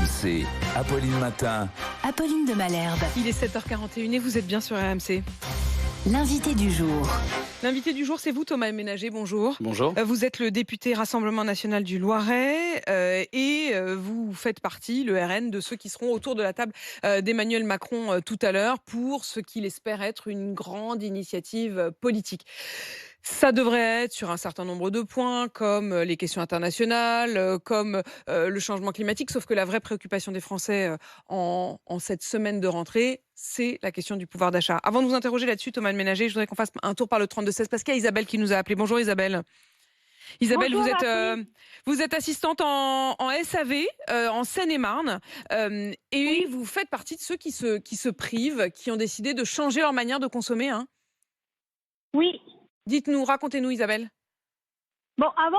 RMC, Apolline Matin. Apolline de Malherbe. Il est 7h41 et vous êtes bien sur RMC. L'invité du jour. L'invité du jour, c'est vous, Thomas Ménager. Bonjour. Bonjour. Vous êtes le député Rassemblement National du Loiret et vous faites partie, le RN, de ceux qui seront autour de la table d'Emmanuel Macron tout à l'heure pour ce qu'il espère être une grande initiative politique. Ça devrait être sur un certain nombre de points, comme les questions internationales, comme le changement climatique, sauf que la vraie préoccupation des Français en cette semaine de rentrée, c'est la question du pouvoir d'achat. Avant de vous interroger là-dessus, Thomas Ménager, je voudrais qu'on fasse un tour par le 32-16, parce qu'il y a Isabelle qui nous a appelé. Bonjour Isabelle. Isabelle, Bonjour, vous êtes assistante en SAV en Seine-et-Marne et Oui. vous faites partie de ceux qui se privent, qui ont décidé de changer leur manière de consommer. Hein. Oui. Dites-nous, racontez-nous Isabelle. Bon, avant,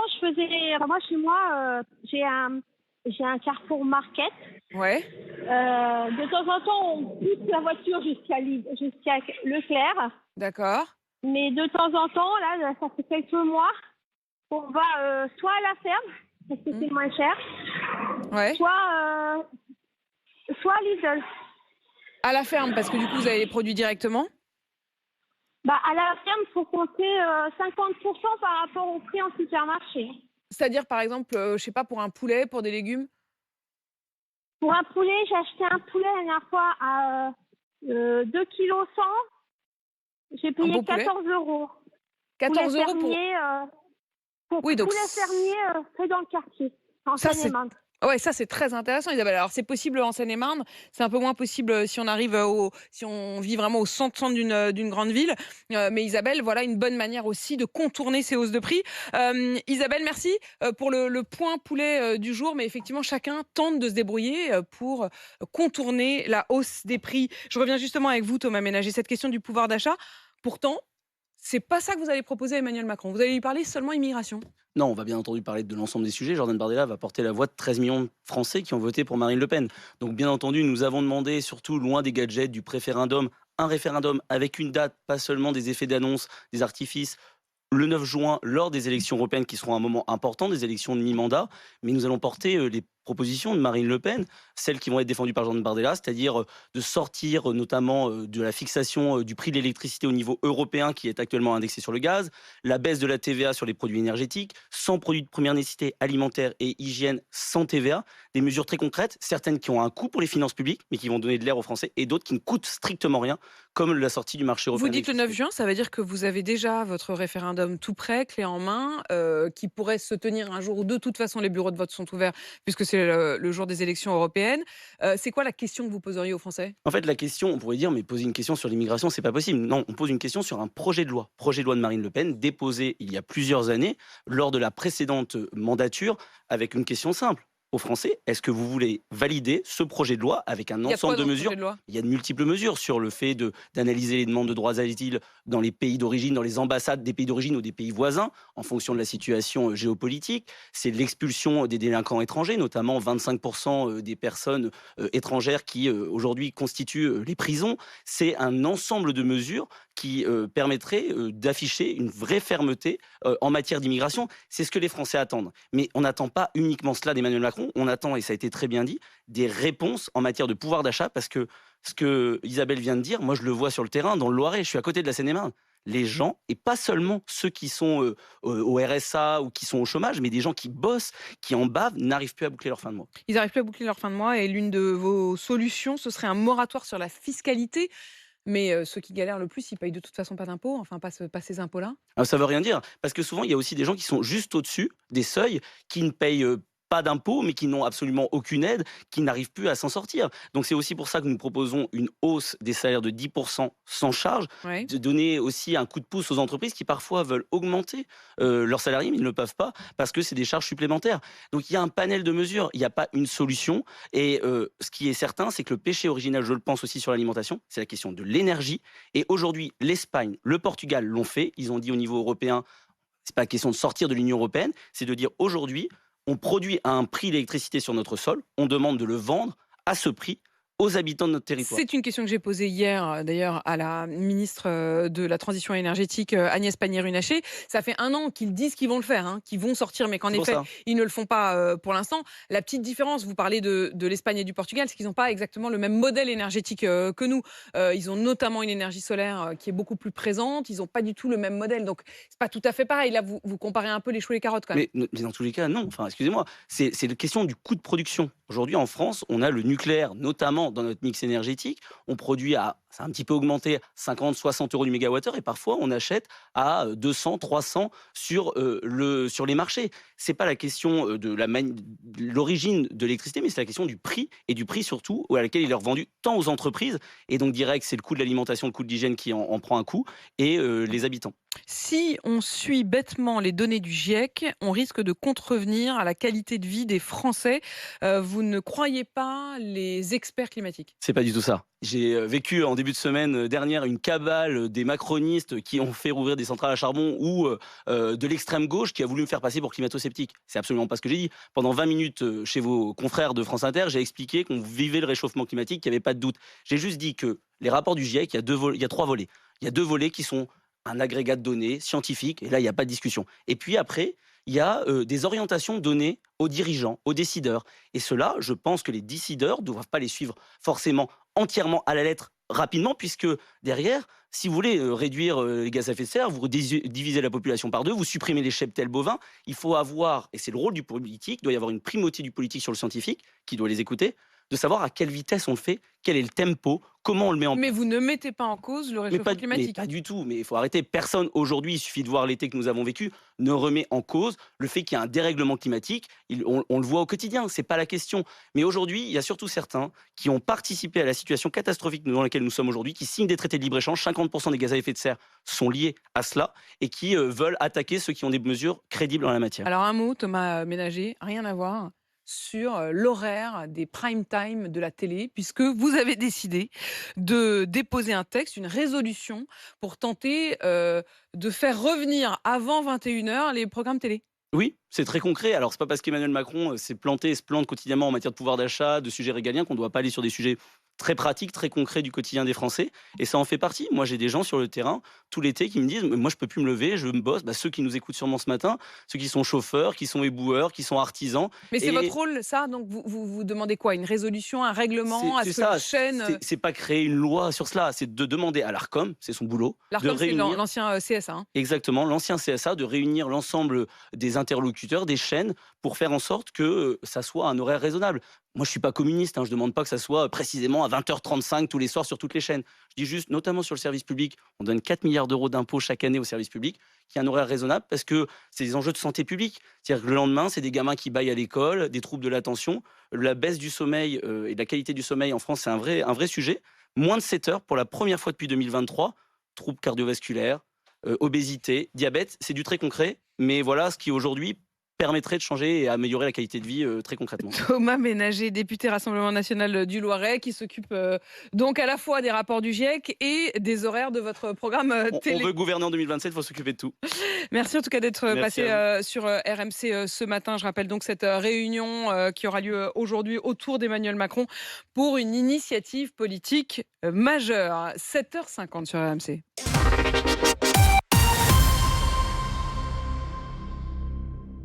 moi, chez moi, j'ai un Carrefour Market. Ouais. De temps en temps, on pousse la voiture jusqu'à Leclerc. D'accord. Mais de temps en temps, là, ça fait quelques mois, on va soit à la ferme, parce que c'est moins cher, Ouais. soit à Lidl. À la ferme, parce que du coup, vous avez les produits directement. À la ferme, il faut compter 50% par rapport au prix en supermarché. C'est-à-dire, par exemple, je sais pas, pour un poulet, pour des légumes. Pour un poulet, j'ai acheté un poulet la dernière fois à 2,1 kg. J'ai payé beau poulet. 14 €. 14 poulet € pour... fermier, Oui, donc poulet fermier fait dans le quartier, en Ça, Seine-et-Marne. Ouais, ça c'est très intéressant Isabelle. Alors c'est possible en Seine-et-Marne, c'est un peu moins possible si on arrive si on vit vraiment au centre d'une grande ville. Mais Isabelle, voilà une bonne manière aussi de contourner ces hausses de prix. Isabelle, merci pour le point poulet du jour. Mais effectivement, chacun tente de se débrouiller pour contourner la hausse des prix. Je reviens justement avec vous, Thomas Ménager, cette question du pouvoir d'achat. Pourtant, c'est pas ça que vous allez proposer à Emmanuel Macron. Vous allez lui parler seulement immigration. Non, on va bien entendu parler de l'ensemble des sujets. Jordan Bardella va porter la voix de 13 millions de Français qui ont voté pour Marine Le Pen. Donc bien entendu, nous avons demandé, surtout loin des gadgets, du préférendum, un référendum avec une date, pas seulement des effets d'annonce, des artifices, le 9 juin, lors des élections européennes qui seront un moment important, des élections de mi-mandat. Mais nous allons porter les propositions de Marine Le Pen, celles qui vont être défendues par Jordan Bardella, c'est-à-dire de sortir notamment de la fixation du prix de l'électricité au niveau européen qui est actuellement indexé sur le gaz, la baisse de la TVA sur les produits énergétiques, sans produits de première nécessité alimentaire et hygiène sans TVA, des mesures très concrètes, certaines qui ont un coût pour les finances publiques, mais qui vont donner de l'air aux Français, et d'autres qui ne coûtent strictement rien, comme la sortie du marché européen. Vous dites le 9 juin, ça veut dire que vous avez déjà votre référendum tout prêt, clé en main, qui pourrait se tenir un jour où de toute façon les bureaux de vote sont ouverts, puisque c'est le jour des élections européennes. C'est quoi la question que vous poseriez aux Français ? En fait, la question, on pourrait dire, mais poser une question sur l'immigration, c'est pas possible. Non, on pose une question sur un projet de loi. Projet de loi de Marine Le Pen, déposé il y a plusieurs années, lors de la précédente mandature, avec une question simple. Aux Français, est-ce que vous voulez valider ce projet de loi avec un ensemble de mesures ? Il y a de multiples mesures sur le fait d'analyser les demandes de droits d'asile dans les pays d'origine, dans les ambassades des pays d'origine ou des pays voisins, en fonction de la situation géopolitique. C'est l'expulsion des délinquants étrangers, notamment 25% des personnes étrangères qui aujourd'hui constituent les prisons. C'est un ensemble de mesures qui permettrait d'afficher une vraie fermeté en matière d'immigration. C'est ce que les Français attendent. Mais on n'attend pas uniquement cela d'Emmanuel Macron. On attend, et ça a été très bien dit, des réponses en matière de pouvoir d'achat, parce que ce que Isabelle vient de dire, moi je le vois sur le terrain, dans le Loiret, je suis à côté de la Seine-et-Marne. Les gens, et pas seulement ceux qui sont au RSA ou qui sont au chômage, mais des gens qui bossent, qui en bavent, n'arrivent plus à boucler leur fin de mois. Ils n'arrivent plus à boucler leur fin de mois et l'une de vos solutions, ce serait un moratoire sur la fiscalité. Mais ceux qui galèrent le plus, ils payent de toute façon pas d'impôts, enfin pas ces impôts-là. Alors, ça veut rien dire, parce que souvent, il y a aussi des gens qui sont juste au-dessus des seuils, qui ne payent pas d'impôts, mais qui n'ont absolument aucune aide, qui n'arrivent plus à s'en sortir. Donc c'est aussi pour ça que nous proposons une hausse des salaires de 10% sans charge, Ouais. de donner aussi un coup de pouce aux entreprises qui parfois veulent augmenter leurs salariés, mais ils ne le peuvent pas, parce que c'est des charges supplémentaires. Donc il y a un panel de mesures, il n'y a pas une solution, et ce qui est certain, c'est que le péché original, je le pense aussi sur l'alimentation, c'est la question de l'énergie, et aujourd'hui, l'Espagne, le Portugal l'ont fait, ils ont dit au niveau européen, c'est pas question de sortir de l'Union européenne, c'est de dire aujourd'hui, on produit à un prix l'électricité sur notre sol, on demande de le vendre à ce prix aux habitants de notre territoire. C'est une question que j'ai posée hier, d'ailleurs, à la ministre de la Transition énergétique, Agnès Pannier-Runacher. Ça fait 1 an qu'ils disent qu'ils vont le faire, hein, qu'ils vont sortir, mais qu'en C'est pour effet, ça. ils ne le font pas pour l'instant. La petite différence, vous parlez de l'Espagne et du Portugal, c'est qu'ils n'ont pas exactement le même modèle énergétique que nous. Ils ont notamment une énergie solaire qui est beaucoup plus présente. Ils n'ont pas du tout le même modèle. Donc, c'est pas tout à fait pareil. Là, vous comparez un peu les choux et les carottes, quand même. Mais dans tous les cas, non. Enfin, excusez-moi, c'est la question du coût de production. Aujourd'hui, en France, on a le nucléaire, notamment dans notre mix énergétique. On produit ça a un petit peu augmenté, 50, 60 euros du mégawattheure, et parfois on achète à 200, 300 sur les marchés. C'est pas la question de l'origine de l'électricité, mais c'est la question du prix, et du prix surtout à laquelle il est revendu tant aux entreprises, et donc direct, c'est le coût de l'alimentation, le coût de l'hygiène qui en prend un coup, et les habitants. Si on suit bêtement les données du GIEC, on risque de contrevenir à la qualité de vie des Français. Vous ne croyez pas les experts climatiques? C'est pas du tout ça. J'ai vécu en début de semaine dernière une cabale des macronistes qui ont fait rouvrir des centrales à charbon ou de l'extrême gauche qui a voulu me faire passer pour climato-sceptique. C'est absolument pas ce que j'ai dit. Pendant 20 minutes chez vos confrères de France Inter, j'ai expliqué qu'on vivait le réchauffement climatique, qu'il n'y avait pas de doute. J'ai juste dit que les rapports du GIEC, il y a 3 volets. Il y a 2 volets qui sont un agrégat de données scientifiques, et là, il n'y a pas de discussion. Et puis après, il y a des orientations données aux dirigeants, aux décideurs. Et cela, je pense que les décideurs ne doivent pas les suivre forcément entièrement à la lettre rapidement, puisque derrière, si vous voulez réduire les gaz à effet de serre, vous divisez la population par 2, vous supprimez les cheptels bovins. Il faut avoir, et c'est le rôle du politique, il doit y avoir une primauté du politique sur le scientifique, qui doit les écouter, de savoir à quelle vitesse on le fait, quel est le tempo, comment on le met en place. Mais vous ne mettez pas en cause le réchauffement Mais climatique. pas du tout, mais il faut arrêter. Personne aujourd'hui, il suffit de voir l'été que nous avons vécu, ne remet en cause le fait qu'il y a un dérèglement climatique. On le voit au quotidien, c'est pas la question. Mais aujourd'hui, il y a surtout certains qui ont participé à la situation catastrophique dans laquelle nous sommes aujourd'hui, qui signent des traités de libre-échange, 50% des gaz à effet de serre sont liés à cela, et qui veulent attaquer ceux qui ont des mesures crédibles en la matière. Alors un mot, Thomas Ménager, rien à voir sur l'horaire des prime time de la télé, puisque vous avez décidé de déposer un texte, une résolution, pour tenter de faire revenir avant 21h les programmes télé. Oui, c'est très concret. Alors, c'est pas parce qu'Emmanuel Macron s'est planté et se plante quotidiennement en matière de pouvoir d'achat, de sujets régaliens, qu'on ne doit pas aller sur des sujets très pratiques, très concrets du quotidien des Français. Et ça en fait partie. Moi, j'ai des gens sur le terrain tout l'été qui me disent, moi, je peux plus me lever, je me bosse. Ceux qui nous écoutent sûrement ce matin, ceux qui sont chauffeurs, qui sont éboueurs, qui sont artisans. Mais c'est Et votre rôle, ça. Donc vous demandez quoi? Une résolution, un règlement? À ce que la chaîne... C'est pas créer une loi sur cela, c'est de demander à l'Arcom, c'est son boulot, de L'Arcom, c'est réunir l'ancien CSA. Hein. exactement l'ancien CSA, de réunir l'ensemble des interlocuteurs, des chaînes, pour faire en sorte que ça soit un horaire raisonnable. Moi, je suis pas communiste, je demande pas que ça soit précisément à 20h35 tous les soirs sur toutes les chaînes. Je dis juste, notamment sur le service public, on donne 4 milliards d'euros d'impôts chaque année au service public, qui a un horaire raisonnable parce que c'est des enjeux de santé publique. C'est-à-dire que le lendemain, c'est des gamins qui bâillent à l'école, des troubles de l'attention. La baisse du sommeil et de la qualité du sommeil en France, c'est un vrai sujet. Moins de 7 heures pour la première fois depuis 2023. Troubles cardiovasculaires, obésité, diabète, c'est du très concret. Mais voilà ce qui aujourd'hui permettrait de changer et améliorer la qualité de vie très concrètement. Thomas Ménager, député Rassemblement national du Loiret, qui s'occupe donc à la fois des rapports du GIEC et des horaires de votre programme télé. On veut gouverner en 2027, il faut s'occuper de tout. Merci en tout cas d'être Merci passé sur RMC ce matin. Je rappelle donc cette réunion qui aura lieu aujourd'hui autour d'Emmanuel Macron pour une initiative politique majeure. 7h50 sur RMC.